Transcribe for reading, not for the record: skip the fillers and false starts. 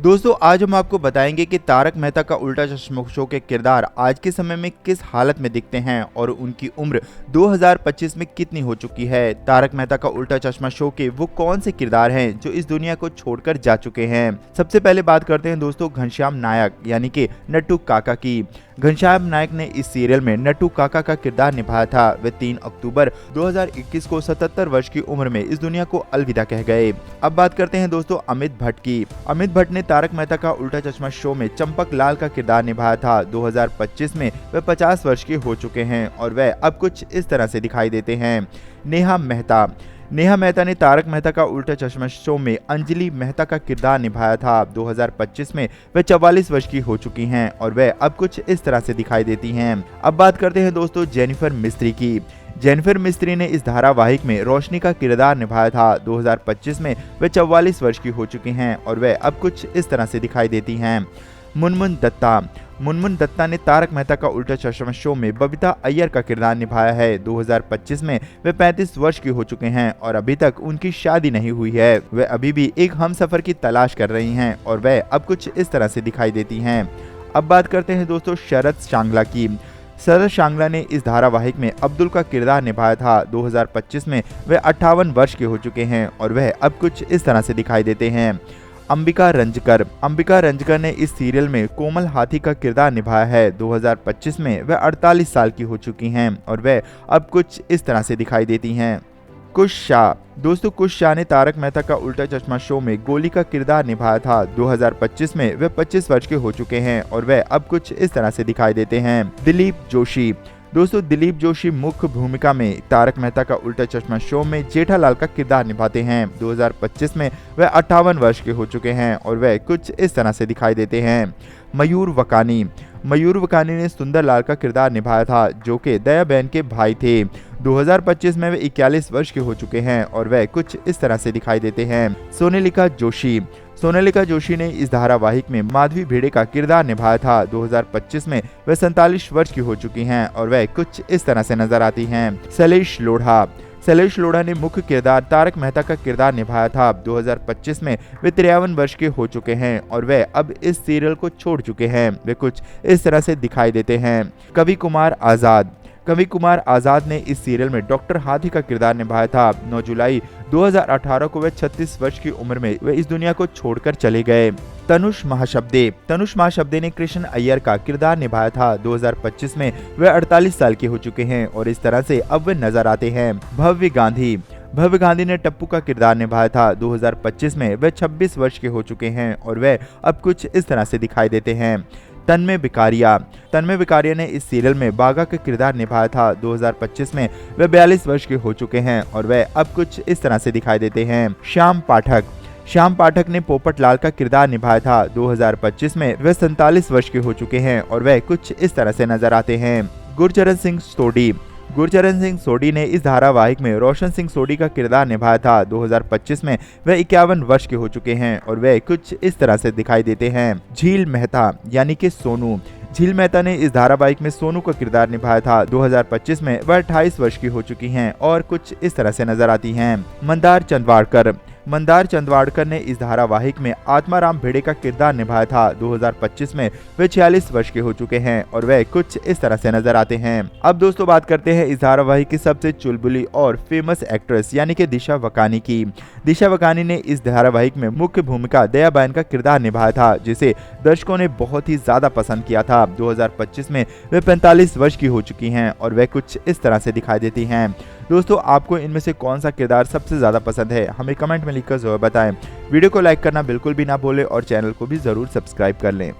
दोस्तों आज हम आपको बताएंगे कि तारक मेहता का उल्टा चश्मा शो के किरदार आज के समय में किस हालत में दिखते हैं और उनकी उम्र 2025 में कितनी हो चुकी है। तारक मेहता का उल्टा चश्मा शो के वो कौन से किरदार हैं जो इस दुनिया को छोड़कर जा चुके हैं। सबसे पहले बात करते हैं दोस्तों घनश्याम नायक यानी कि नट्टू काका की। घनश्याम नायक ने इस सीरियल में नट्टू काका का किरदार निभाया था। वे 3 अक्टूबर 2021 को 77 वर्ष की उम्र में इस दुनिया को अलविदा कह गए। अब बात करते हैं दोस्तों अमित भट्ट की। अमित भट्ट ने तारक मेहता का उल्टा चश्मा शो में चंपक लाल का किरदार निभाया था। 2025 में वे 50 वर्ष के हो चुके हैं और वे अब कुछ इस तरह से दिखाई देते हैं। नेहा मेहता ने तारक मेहता का उल्टा चश्मा शो में अंजलि मेहता का किरदार निभाया था। 2025 में वे 44 वर्ष की हो चुकी हैं और वे अब कुछ इस तरह से दिखाई देती हैं। अब बात करते हैं दोस्तों जेनिफर मिस्त्री की। जेनिफर मिस्त्री ने इस धारावाहिक में रोशनी का किरदार निभाया था। 2025 में वे 44 वर्ष की हो चुकी हैं और वे अब कुछ इस तरह से दिखाई देती हैं। मुनमुन दत्ता ने तारक मेहता का उल्टा चश्मा शो में बबीता अय्यर का किरदार निभाया है। 2025 में वे 35 वर्ष की हो चुके हैं और अभी तक उनकी शादी नहीं हुई है। वे अभी भी एक हमसफर की तलाश कर रही हैं और वे अब कुछ इस तरह से दिखाई देती हैं। अब बात करते हैं दोस्तों शरद शांगला की। शरद शांगला ने इस धारावाहिक में अब्दुल का किरदार निभाया था। 2025 में वे 58 वर्ष के हो चुके हैं और वह अब कुछ इस तरह से दिखाई देते हैं। अंबिका रंजकर ने इस सीरियल में कोमल हाथी का किरदार निभाया है। 2025 में वह 48 साल की हो चुकी हैं और वह अब कुछ इस तरह से दिखाई देती हैं। कुश शाह ने तारक मेहता का उल्टा चश्मा शो में गोली का किरदार निभाया था। 2025 में वे 25 वर्ष के हो चुके हैं और वह अब कुछ इस तरह से दिखाई देते हैं। दिलीप जोशी मुख्य भूमिका में तारक मेहता का उल्टा चश्मा शो में जेठालाल का किरदार निभाते हैं। 2025 में वह 58 वर्ष के हो चुके हैं और वह कुछ इस तरह से दिखाई देते हैं। मयूर वकानी ने सुंदरलाल का किरदार निभाया था जो कि दया बहन के भाई थे। 2025 में वे 41 वर्ष के हो चुके हैं और वह कुछ इस तरह से दिखाई देते हैं। सोनालिका जोशी ने इस धारावाहिक में माधवी भिड़े का किरदार निभाया था। 2025 में वे 47 वर्ष की हो चुकी हैं और वह कुछ इस तरह से नजर आती हैं। शैलेश लोढ़ा ने मुख्य किरदार तारक मेहता का किरदार निभाया था। 2025 में वे 53 वर्ष के हो चुके हैं और वे अब इस सीरियल को छोड़ चुके हैं। वे कुछ इस तरह से दिखाई देते हैं। कवि कुमार आजाद ने इस सीरियल में डॉक्टर हाथी का किरदार निभाया था। 9 जुलाई 2018 को वे 36 वर्ष की उम्र में वे इस दुनिया को छोड़कर चले गए। तनुष महाशब्दे ने कृष्ण अय्यर का किरदार निभाया था। 2025 में वे 48 साल के हो चुके हैं और इस तरह से अब वे नजर आते हैं। भव्य गांधी ने टप्पू का किरदार निभाया था। 2025 में वे 26 वर्ष के हो चुके हैं और वे अब कुछ इस तरह से दिखाई देते हैं। तन्मय बिकारिया ने इस सीरियल में बागा का किरदार निभाया था। 2025 में वे 42 वर्ष के हो चुके हैं और वे अब कुछ इस तरह से दिखाई देते हैं। श्याम पाठक ने पोपट लाल का किरदार निभाया था। 2025 में वे 47 वर्ष के हो चुके हैं और वे कुछ इस तरह से नजर आते हैं। गुरचरण सिंह सोडी ने इस धारावाहिक में रोशन सिंह सोडी का किरदार निभाया था। 2025 में वे 51 वर्ष के हो चुके हैं और वे कुछ इस तरह से दिखाई देते हैं। झील मेहता ने इस धारावाहिक में सोनू का किरदार निभाया था। 2025 में वह 28 वर्ष की हो चुकी हैं और कुछ इस तरह से नजर आती हैं। मंदार चंदवाड़कर ने इस धारावाहिक में आत्माराम भिड़े का किरदार निभाया था। 2025 में वे 46 वर्ष के हो चुके हैं और वे कुछ इस तरह से नजर आते हैं। अब दोस्तों बात करते हैं इस धारावाहिक की सबसे चुलबुली और फेमस एक्ट्रेस यानी कि दिशा वकानी की। दिशा वकानी ने इस धारावाहिक में मुख्य भूमिका दया बहन का किरदार निभाया था जिसे दर्शकों ने बहुत ही ज्यादा पसंद किया था। 2025 में वे 45 वर्ष की हो चुकी हैं और वे कुछ इस तरह से दिखाई देती हैं। दोस्तों आपको इनमें से कौन सा किरदार सबसे ज्यादा पसंद है हमें कमेंट में लिखकर जरूर बताएं। वीडियो को लाइक करना बिल्कुल भी ना भूलें और चैनल को भी जरूर सब्सक्राइब कर लें।